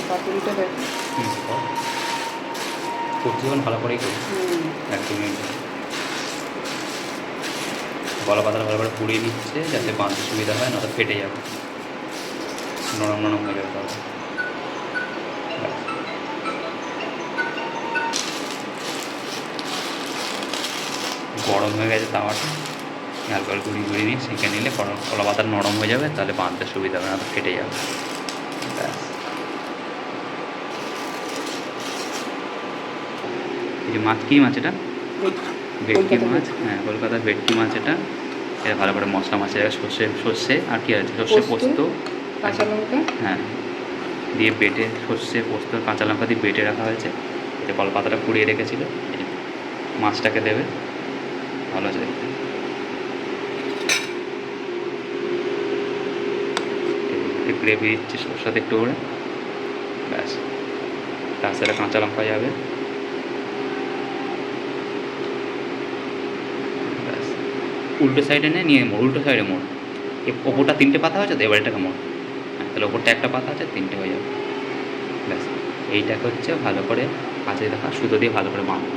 পাতুরিটা দেখ করছি যখন ভালো করেই করি। এক দু মিনিট গলা পাতাটা ভালো করে পুড়িয়ে নিচ্ছে যাতে বাঁধতে সুবিধা হয়, না তো ফেটে যাবে, নরম নরম হয়ে যাবে তাহলে। গরম হয়ে গেছে তাওয়াটা, হালকা হালকা ঘুরিয়ে নিয়ে সেঁকে নিলে কলা পাতা নরম হয়ে যাবে, তাহলে বাঁধতে সুবিধা হবে, না তো ফেটে যাবে। ব্যাস। এই যে মাছ, কী মাছ এটা? ভেটকি মাছ। হ্যাঁ, কলকাতার ভেটকি মাছ এটা। এটা ভালো করে মশলা মাছের সর্ষে আর কি আছে, সর্ষে পোস্ত কাঁচা লঙ্কা, হ্যাঁ দিয়ে বেটে, সর্ষে পোস্ত কাঁচা লঙ্কা দিয়ে বেটে রাখা হয়েছে। এটা কলা পাতাটা পুড়িয়ে রেখেছিল, মাছটাকে দেবে, ভালো আছে দেখতে। গ্রেভি দিচ্ছে সরষাতে একটু করে, ব্যাস। তাছাড়া কাঁচা লঙ্কা যাবে, ব্যাস। উল্টো সাইডে নিয়ে মোড়, উল্টো সাইডে মোড়। ওপরটা 3টে পাতা হয়েছে তো, এবার এটাকে মোড়। হ্যাঁ, তাহলে ওপরটা একটা পাতা আছে, 3টে হয়ে যাবে, ব্যাস। এইটাকে হচ্ছে ভালো করে কাঁচে রাখা সুতো দিয়ে ভালো করে বাঁধবো,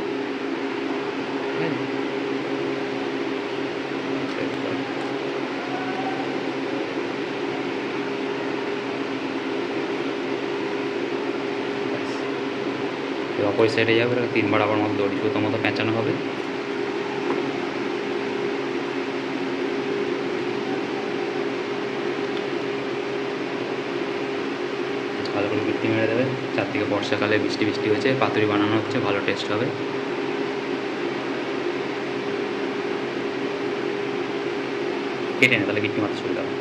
ঠিক আছে? অপর সাইডে যাবে, 3বার আবার মতো দড়ি সুতো মতো পেঁচানো হবে। ভালো করে বৃষ্টি মেরে দেবে, চারদিকে বর্ষাকালে বৃষ্টি বৃষ্টি হয়েছে, পাতুরি বানানো হচ্ছে, ভালো টেস্ট হবে। কেটে নে, তাহলে বৃষ্টি মারতে সুবিধা হবে।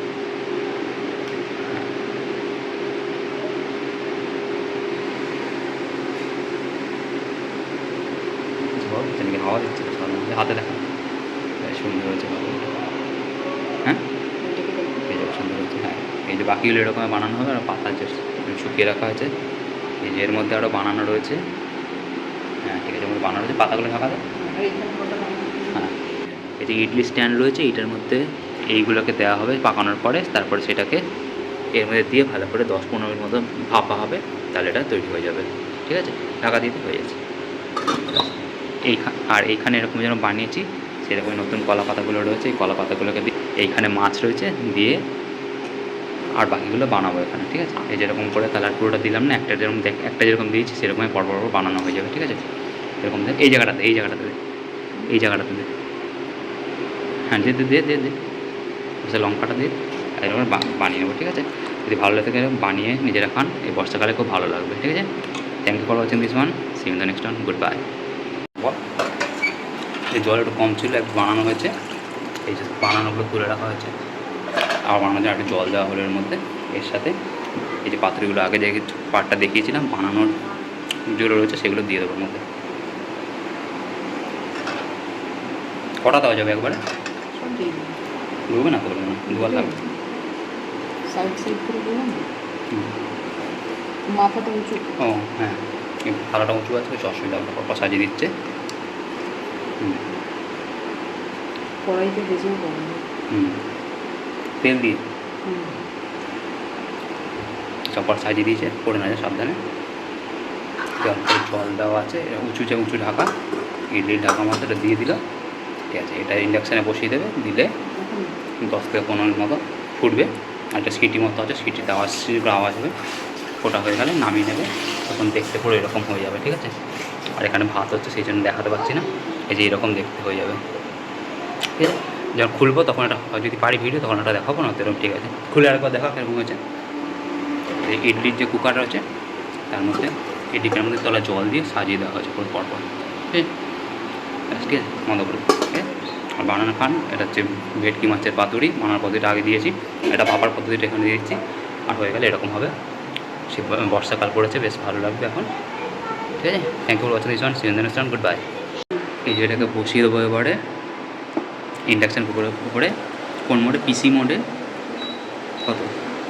সেদিকে হাওয়া দিচ্ছে, হাতে দেখা সুন্দর হয়েছে, ভালো। হ্যাঁ, এই যে সুন্দর হচ্ছে। হ্যাঁ, এই যে বাকিগুলো এরকম বানানো হবে, আর পাতা যে শুকিয়ে রাখা হয়েছে, এই যে এর মধ্যে আরও বানানো রয়েছে। হ্যাঁ, ঠিক আছে, মধ্যে বানানো রয়েছে, পাতাগুলো ঢাকা দেয়। হ্যাঁ, এই যে ইডলি স্ট্যান্ড রয়েছে, এইটার মধ্যে এইগুলোকে দেওয়া হবে পাকানোর পরে, তারপরে সেটাকে এর মধ্যে দিয়ে ভালো করে 10-15 মিনিট মতো ভাপা হবে, তাহলে এটা তৈরি হয়ে যাবে, ঠিক আছে? ঢাকা দিতে হয়ে যাচ্ছে। আর এইখানে এরকম যেন বানিয়েছি সেরকমই নতুন কলা পাতাগুলো রয়েছে, এই কলা পাতাগুলোকে দিয়ে এইখানে মাছ রয়েছে দিয়ে, আর বাকিগুলো বানাবো এখানে, ঠিক আছে? এই যেরকম করে কালার পুরোটা দিলাম না, একটা যেরকম দিয়েছি সেরকমই পর বানানো হয়ে যাবে, ঠিক আছে? এরকম দেখ, এই জায়গাটাতে দে, হ্যাঁ দে দে দে দে দে সে লঙ্কাটা দিয়ে এরকম বানিয়ে নেবো, ঠিক আছে? যদি ভালো লাগে বানিয়ে নিজেরা খান, এই বর্ষাকালে খুব ভালো লাগবে, ঠিক আছে? Thank you for watching this one, see you in the next one, goodbye. এই জল একটু কম ছিল, একটু বানানো হয়েছে, এই যে বানানোগুলো তুলে রাখা হয়েছে, আর বানানোর জন্য একটু জল দেওয়া হলো এর মধ্যে। এর সাথে এই যে পাতুরিগুলো আগে যে পার্টটা দেখিয়েছিলাম বানানোর যেগুলো রয়েছে সেগুলো দিয়ে দেবো এর মধ্যে। কটা দেওয়া যাবে একবারে? ডুবে না তো, বলবো না, দুবার লাগবে। মাথাটা উঁচু, ও হ্যাঁ, থালাটা উঁচু আছে, কিছু অসুবিধা হবে, পরপর সাজিয়ে দিচ্ছে। কড়াইতে ভেজেও করা যায়। তেল দিয়ে চপার সাজিয়ে দিয়েছে, পড়ে না যায় সাবধানে। জল দেওয়া আছে, উঁচু ঢাকা, ইডলির ঢাকা মতো এটা দিয়ে দিল, ঠিক আছে? এটা ইন্ডাকশানে বসিয়ে দেবে, দিলে 10 থেকে 15 মিনিট মতো ফুটবে। আর একটা সিটি মতো আছে, সিটিতে আওয়াজ হবে, ফোটা হয়ে গেলে নামিয়ে নেবে, তখন দেখতে পুরো এরকম হয়ে যাবে, ঠিক আছে? আর এখানে ভাত হচ্ছে, সেই জন্য দেখাতে পারছি না, এই যে এরকম দেখতে হয়ে যাবে, ঠিক আছে? যখন খুলবো তখন এটা যদি পারি ভিডিও, তখন এটা দেখাবো না, এরকম, ঠিক আছে? খুলে আরেকবার দেখা কীরকম হয়েছে। এই ইডলির যে কুকার আছে তার মধ্যে এই ডিপের মধ্যে তলায় জল দিয়ে সাজিয়ে দেওয়া হয়েছে পুরো পরপর, ঠিক আছে? বন্ধ করে, ঠিক আছে? আর বানানো খান, এটা হচ্ছে ভেটকি মাছের পাতুরি, বানানোর পদ্ধতিটা আগে দিয়েছি, এটা ভাপার পদ্ধতিটা এখানে দিয়ে দিচ্ছি, আর হয়ে গেলে এরকম হবে। সে বর্ষাকাল পড়েছে, বেশ ভালো লাগবে এখন, ঠিক আছে? Thank you for watching this one, see you in the next one, goodbye. এই যে এটাকে বসিয়ে দেবো এবারে ইন্ডাকশান কুকারের উপরে, কোন মোডে? পিসি মোডে।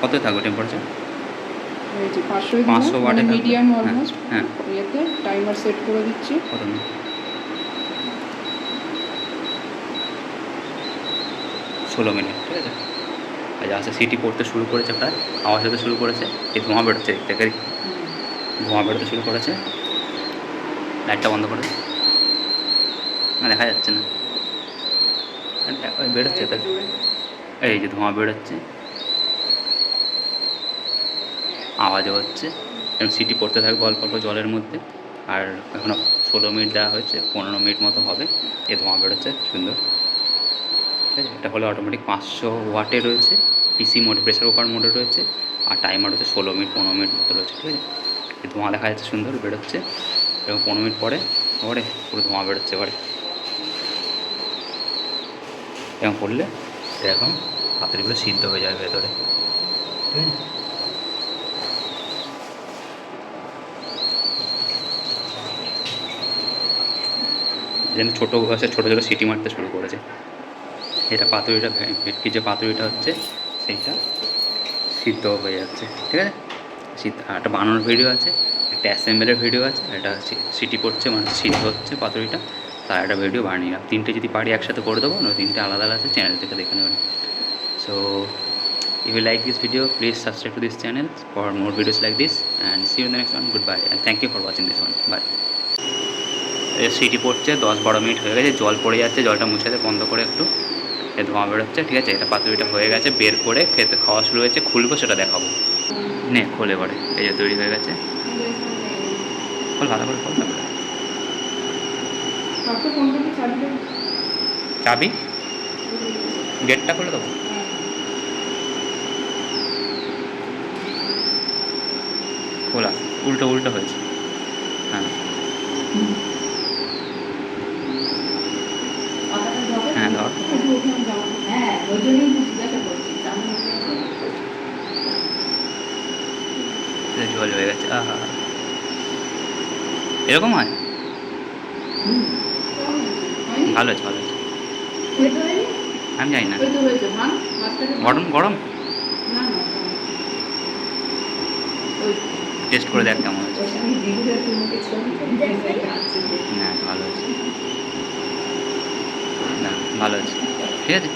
কত থাকবে টেম্পারেচার? 500 ওয়াটে, medium almost. হ্যাঁ, এতে টাইমার সেট করে দিচ্ছি। কত না 16 মিনিট, ঠিক আছে? আর আচ্ছা, সিটি পড়তে শুরু করেছে, প্রায় আওয়াজ হতে শুরু করেছে, এই ধোঁয়া বেরোচ্ছে, দেখতে ধোঁয়া বেরোতে শুরু করেছে। লাইটটা বন্ধ করে না, দেখা যাচ্ছে না, বেরোচ্ছে তো, এই যে ধোঁয়া বেরোচ্ছে, আওয়াজও হচ্ছে, এবং সিটি পড়তে থাকবে অল্প অল্প জলের মধ্যে। আর এখনও 16 মিনিট দেওয়া হয়েছে, 15 মিনিট মতো হবে। এ ধোঁয়া বেরোচ্ছে সুন্দর, ঠিক আছে। এটা হলো অটোমেটিক 500 ওয়াটে রয়েছে, পিসি মোডে, প্রেসার কুকার মোডে রয়েছে। আর টাইমার হচ্ছে 16 মিনিট 15 মিনিট মতো রয়েছে, ঠিক আছে। এই ধোঁয়া দেখা যাচ্ছে সুন্দর বেরোচ্ছে, এবং 15 মিনিট পরে পুরো ধোঁয়া বেরোচ্ছে এবারে। এবং করলে এরকম পাতুরিগুলো সিদ্ধ হয়ে যাবে ভেতরে, ঠিক আছে। যেন ছোটো গাছে ছোটো ছোটো সিটি মারতে শুরু করেছে। এটা পাতুরিটা, ভেটকি যে পাতুরিটা হচ্ছে সেইটা সিদ্ধ হয়ে যাচ্ছে, ঠিক আছে। একটা বানানোর ভিডিও আছে, একটা অ্যাসেম্বলের ভিডিও আছে, এটা সিটি পড়ছে মানে সিদ্ধ হচ্ছে পাতুরিটা, তার একটা ভিডিও বানিয়ে নিলাম। 3টে যদি পারি একসাথে করে দেবো, না 3টে আলাদা আলাদা আছে, চ্যানেল থেকে দেখে নেবেন। So if you like this video, please subscribe to this channel for more videos like this, and see you in the next one. Goodbye and thank you for watching this one. Bye. City পড়ছে, 10-12 minute হয়ে গেছে, জল পড়ে যাচ্ছে, জলটা মুছাতে বন্ধ করে একটু, এ ধোঁয়া বেরোচ্ছে, ঠিক আছে। এটা পাতুরিটা হয়ে গেছে, বের করে খাওয়া শুরু হয়েছে, খুলবো সেটা দেখাবো। নে খোলে পরে, এই যে তৈরি হয়ে গেছে, খোল ভালো করে খোল। তারপরে চাবি, গেটটা খুলে দেবো। খোলা, উল্টো উল্টো হয়েছে, হ্যাঁ হ্যাঁ ধর, জল হয়ে গেছে। আহা, এরকম হয়, ভালো আছে ভালো আছে। আমি জানি না, গরম গরম, টেস্ট করে দেখ কেমন হয়েছে। না ভালো আছে, না ভালো আছে, ঠিক আছে।